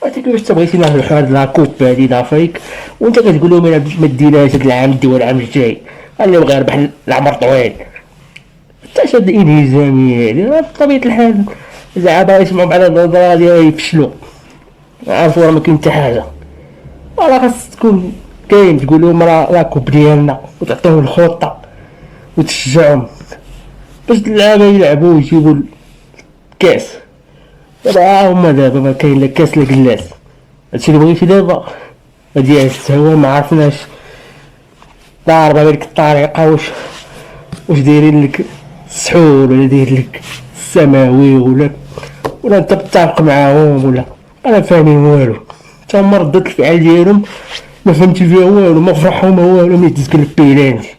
عرفتي كيفاش تبغيتي نعملو هاد لاكوب هادي دافريك وانت كتقول لهم انا ما ديناش هاد العام ديو العام الجاي، خليهم غير ربح العمر طويل. حتى شاد الانهزاميه هادي بطبيعة الحال زعما يسمعوا على النظرة ديالها يفشلوا، عارفوا راه ما كاين حتى حاجة. راه خاص تكون كاين تقول لهم راه لاكوب ديالنا وتعطيهم الخطة وتشجعهم باش اللعابة يلعبوا ويجيبوا الكاس. دابا ها هما دابا ما كاين لا كاس لا كلاس، هادشي اللي بغيتي دابا غادي الهوا ما عرفناش ضاربة بهاديك الطريقة، واش دايرين لك السحور ولا داير لك السماوي ولا انت متفق معاهم ولا انا فاهمين والو. تا هما ردة الفعل ديالهم ما فهمتي فيها والو، ما فرحوا ما والو، ملي دزك البيلانتي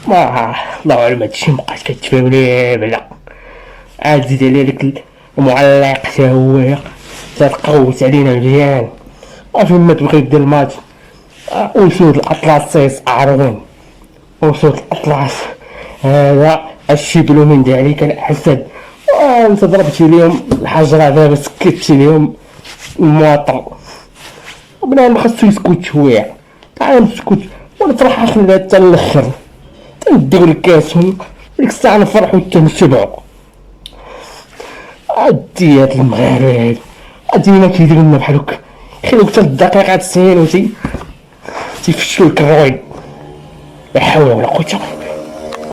ما الله اعلم هادشي مبقاش كتفهم ليه بلا. عاد زيد عليه داك المعلق تا هو تتقوت علينا مزيان، وفين ما تبغي دير الماتش أسود الأطلس سيسعرون، أسود الأطلس هذا الشبل من ذلك الأسد. وانت ضربتي ليهم الحجرة دابا سكتتي ليهم المواطن، وبنادم خاصو يسكت شوية، تعال نسكت ونفرح خليها حتى الاخر تنديو الكاسهم ديك الساعة نفرحو حتى نشبعو. عدي هاد المغاربة هادو عادي ما كيديرو لنا بحال هكا، يخليوك حتى الدقيقة 90 تيفشلو لك الرويد. لا حول ولا قوة.